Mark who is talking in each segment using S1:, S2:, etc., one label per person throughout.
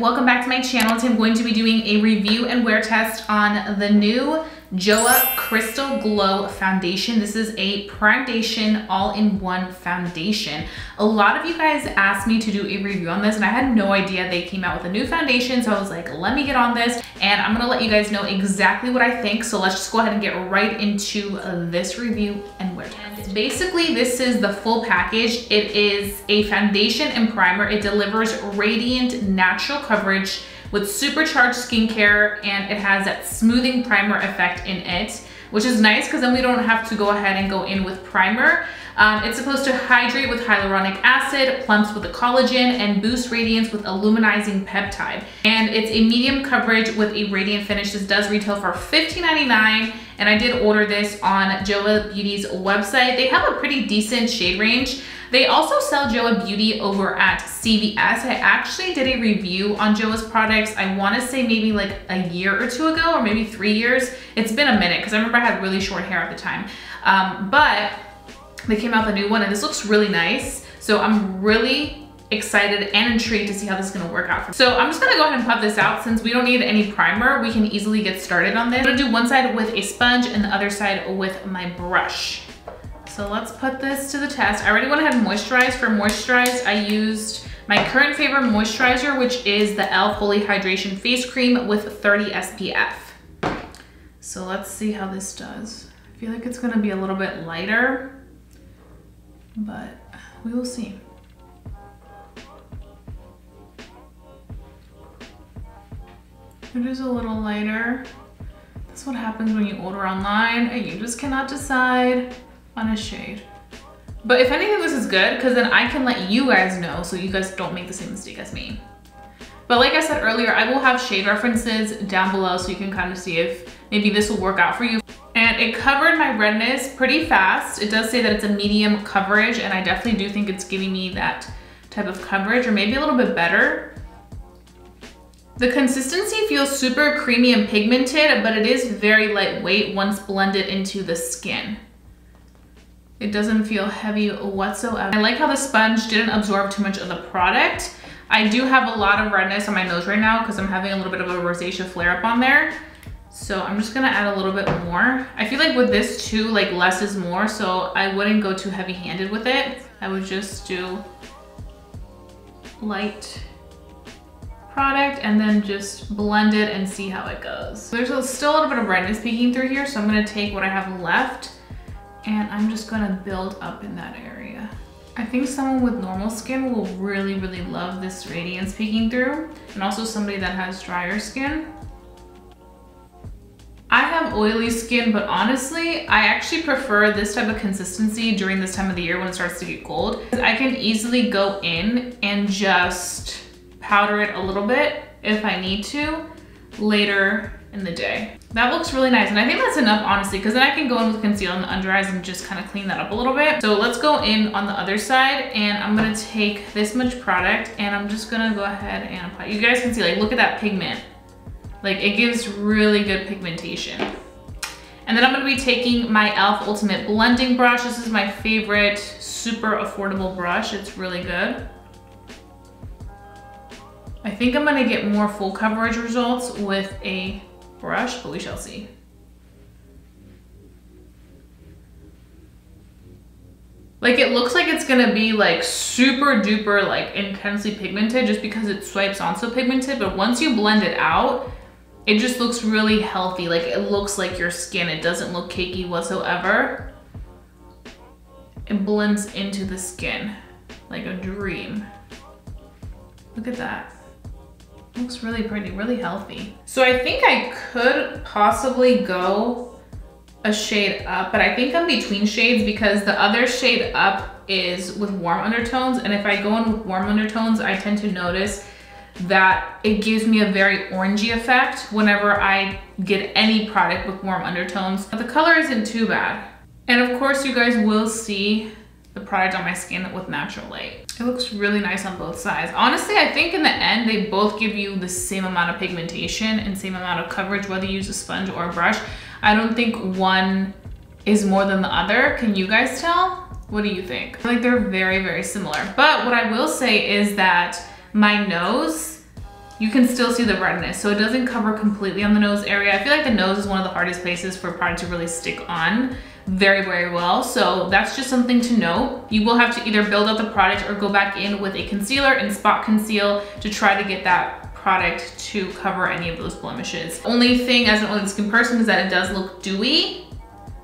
S1: welcome back to my channel. Today I'm going to be doing a review and wear test on the new JOAH Crystal Glow Foundation. This is a Primedation all-in-one foundation. A lot of you guys asked me to do a review on this and I had no idea they came out with a new foundation, so I was like, let me get on this and I'm gonna let you guys know exactly what I think. So let's just go ahead and get right into this review and wear test. Basically, this is the full package. It is a foundation and primer. It delivers radiant natural coverage with supercharged skincare, and it has that smoothing primer effect in it, which is nice because then we don't have to go ahead and go in with primer. It's supposed to hydrate with hyaluronic acid, plumps with the collagen, and boost radiance with a luminizing peptide. And it's a medium coverage with a radiant finish. This does retail for $15.99, and I did order this on JOAH Beauty's website. They have a pretty decent shade range. They also sell JOAH Beauty over at CVS. I actually did a review on JOAH's products, I wanna say maybe like a year or two ago, or maybe 3 years. It's been a minute, because I remember I had really short hair at the time. But they came out with a new one, and this looks really nice. So I'm really excited and intrigued to see how this is gonna work out. So I'm just gonna go ahead and pop this out. Since we don't need any primer, we can easily get started on this. I'm gonna do one side with a sponge and the other side with my brush. So let's put this to the test. I already went ahead and moisturized. For moisturize, I used my current favorite moisturizer, which is the e.l.f. Holy Hydration Face Cream with 30 SPF. So let's see how this does. I feel like it's gonna be a little bit lighter, but we will see. It is a little lighter. That's what happens when you order online and you just cannot decide on a shade. But if anything, this is good because then I can let you guys know so you guys don't make the same mistake as me. But like I said earlier, I will have shade references down below so you can kind of see if maybe this will work out for you. And it covered my redness pretty fast. It does say that it's a medium coverage, and I definitely do think it's giving me that type of coverage, or maybe a little bit better. The consistency feels super creamy and pigmented, but it is very lightweight once blended into the skin. It doesn't feel heavy whatsoever. I like how the sponge didn't absorb too much of the product. I do have a lot of redness on my nose right now because I'm having a little bit of a rosacea flare up on there. So I'm just gonna add a little bit more. I feel like with this too, like less is more, so I wouldn't go too heavy handed with it. I would just do light product and then just blend it and see how it goes. There's still a little bit of redness peeking through here, so I'm gonna take what I have left and I'm just gonna build up in that area. I think someone with normal skin will really, really love this radiance peeking through, and also somebody that has drier skin. I have oily skin, but honestly, I actually prefer this type of consistency during this time of the year when it starts to get cold. I can easily go in and just powder it a little bit if I need to later in the day. That looks really nice, and I think that's enough, honestly, because then I can go in with concealer on the under eyes and just kind of clean that up a little bit. So let's go in on the other side, and I'm gonna take this much product and I'm just gonna go ahead and apply. You guys can see, like, look at that pigment. Like, it gives really good pigmentation. And then I'm gonna be taking my e.l.f. Ultimate Blending Brush. This is my favorite, super affordable brush. It's really good. I think I'm gonna get more full coverage results with a brush, but we shall see. Like, it looks like it's gonna be like super duper like intensely pigmented just because it swipes on so pigmented, but once you blend it out, it just looks really healthy. Like, it looks like your skin. It doesn't look cakey whatsoever. It blends into the skin like a dream. Look at that. Looks really pretty, really healthy. So I think I could possibly go a shade up, but I think I'm between shades because the other shade up is with warm undertones, and if I go in with warm undertones, I tend to notice that it gives me a very orangey effect whenever I get any product with warm undertones. But the color isn't too bad. And of course, you guys will see the product on my skin with natural light. It looks really nice on both sides. Honestly, I think in the end, they both give you the same amount of pigmentation and same amount of coverage, whether you use a sponge or a brush. I don't think one is more than the other. Can you guys tell? What do you think? I feel like they're very, very similar. But what I will say is that my nose you can still see the redness. So it doesn't cover completely on the nose area. I feel like the nose is one of the hardest places for product to really stick on very, very well. So that's just something to note. You will have to either build out the product or go back in with a concealer and spot conceal to try to get that product to cover any of those blemishes. Only thing as an oily skin person is that it does look dewy.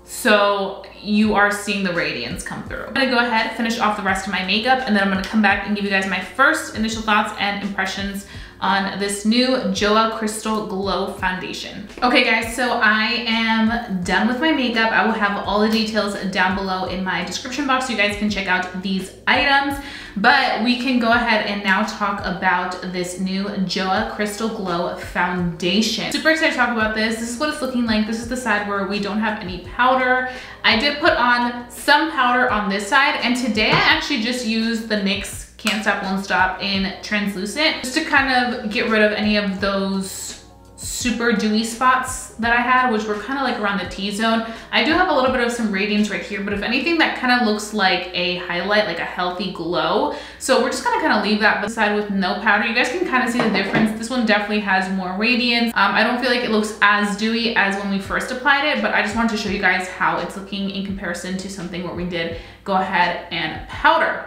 S1: So you are seeing the radiance come through. I'm gonna go ahead, finish off the rest of my makeup, and then I'm gonna come back and give you guys my first initial thoughts and impressions on this new JOAH Crystal Glow Foundation. Okay guys, so I am done with my makeup. I will have all the details down below in my description box so you guys can check out these items. But we can go ahead and now talk about this new JOAH Crystal Glow Foundation. Super excited to talk about this. This is what it's looking like. This is the side where we don't have any powder. I did put on some powder on this side, and today I actually just used the NYX Can't Stop Won't Stop in translucent just to kind of get rid of any of those super dewy spots that I had, which were kind of like around the T-zone. I do have a little bit of some radiance right here, but if anything, that kind of looks like a highlight, like a healthy glow. So we're just gonna kind of leave that beside with no powder. You guys can kind of see the difference. This one definitely has more radiance. I don't feel like it looks as dewy as when we first applied it, but I just wanted to show you guys how it's looking in comparison to something where we did go ahead and powder.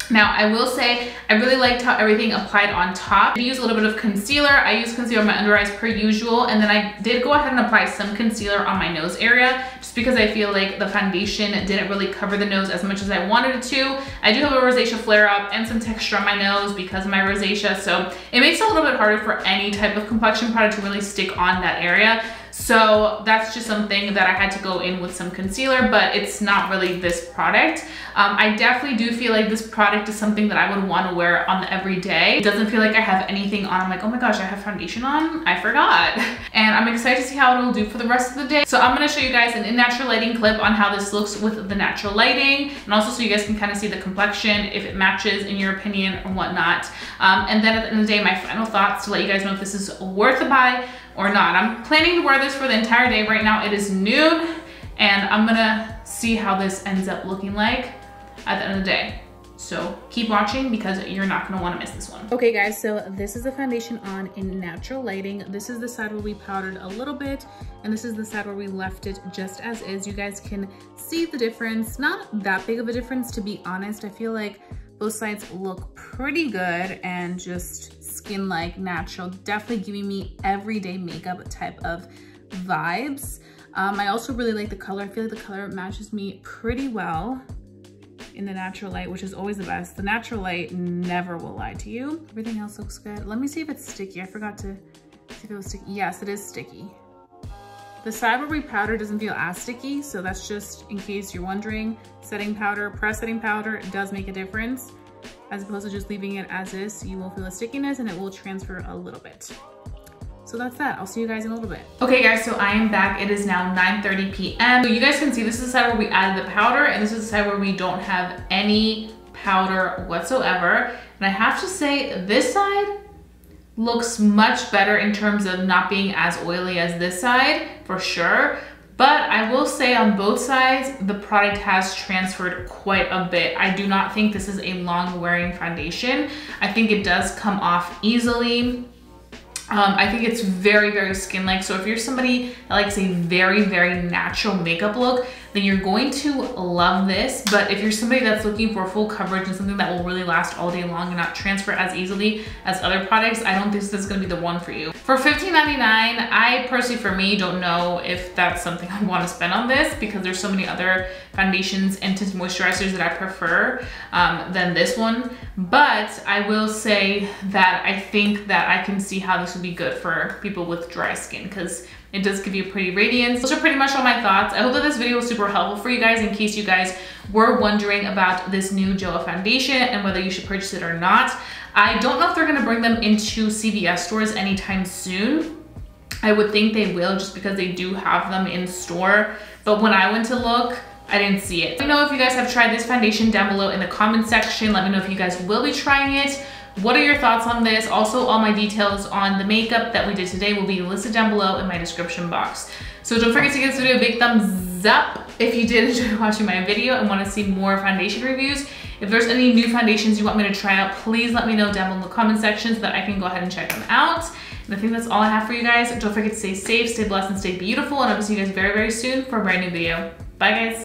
S1: Now, I will say, I really liked how everything applied on top. I used a little bit of concealer. I used concealer on my under eyes per usual, and then I did go ahead and apply some concealer on my nose area, just because I feel like the foundation didn't really cover the nose as much as I wanted it to. I do have a rosacea flare-up and some texture on my nose because of my rosacea, so it makes it a little bit harder for any type of complexion product to really stick on that area. So that's just something that I had to go in with some concealer, but it's not really this product. I definitely do feel like this product is something that I would want to wear on the everyday. It doesn't feel like I have anything on. I'm like, oh my gosh, I have foundation on? I forgot. And I'm excited to see how it'll do for the rest of the day. So I'm going to show you guys an in natural lighting clip on how this looks with the natural lighting, and also so you guys can kind of see the complexion, if it matches in your opinion or whatnot. And then at the end of the day, my final thoughts to let you guys know if this is worth the buy or not. I'm planning to wear this for the entire day. Right now it is noon, and I'm gonna see how this ends up looking like at the end of the day. So keep watching because you're not gonna wanna miss this one. Okay guys, so this is the foundation on in natural lighting. This is the side where we powdered a little bit, and this is the side where we left it just as is. You guys can see the difference. Not that big of a difference, to be honest. I feel like both sides look pretty good and just skin-like, natural, definitely giving me everyday makeup type of vibes. I also really like the color. I feel like the color matches me pretty well in the natural light, which is always the best. The natural light never will lie to you. Everything else looks good. Let me see if it's sticky. I forgot to see if it was sticky. Yes, it is sticky. The side where we powder doesn't feel as sticky, so that's just in case you're wondering. Setting powder, press setting powder, it does make a difference. As opposed to just leaving it as is, you will feel a stickiness and it will transfer a little bit. So that's that. I'll see you guys in a little bit. Okay guys, so I am back. It is now 9:30 p.m. So you guys can see this is the side where we added the powder, and this is the side where we don't have any powder whatsoever. And I have to say, this side looks much better in terms of not being as oily as this side, for sure. But I will say on both sides, the product has transferred quite a bit. I do not think this is a long wearing foundation. I think it does come off easily. I think it's very, very skin-like. So if you're somebody that likes a very, very natural makeup look, then you're going to love this. But if you're somebody that's looking for full coverage and something that will really last all day long and not transfer as easily as other products, I don't think this is gonna be the one for you. For $15.99, I personally, for me, don't know if that's something I wanna spend on this, because there's so many other foundations and tinted moisturizers that I prefer than this one. But I will say that I think that I can see how this would be good for people with dry skin, because it does give you pretty radiance. Those are pretty much all my thoughts. I hope that this video was super helpful for you guys in case you guys were wondering about this new JOAH foundation and whether you should purchase it or not. I don't know if they're gonna bring them into CVS stores anytime soon. I would think they will, just because they do have them in store. But when I went to look, I didn't see it. Let me know if you guys have tried this foundation down below in the comment section. Let me know if you guys will be trying it. What are your thoughts on this? Also, all my details on the makeup that we did today will be listed down below in my description box. So don't forget to give this video a big thumbs up if you did enjoy watching my video and want to see more foundation reviews. If there's any new foundations you want me to try out, please let me know down below in the comment section so that I can go ahead and check them out. And I think that's all I have for you guys. Don't forget to stay safe, stay blessed, and stay beautiful. And I'll see you guys very, very soon for a brand new video. Bye, guys.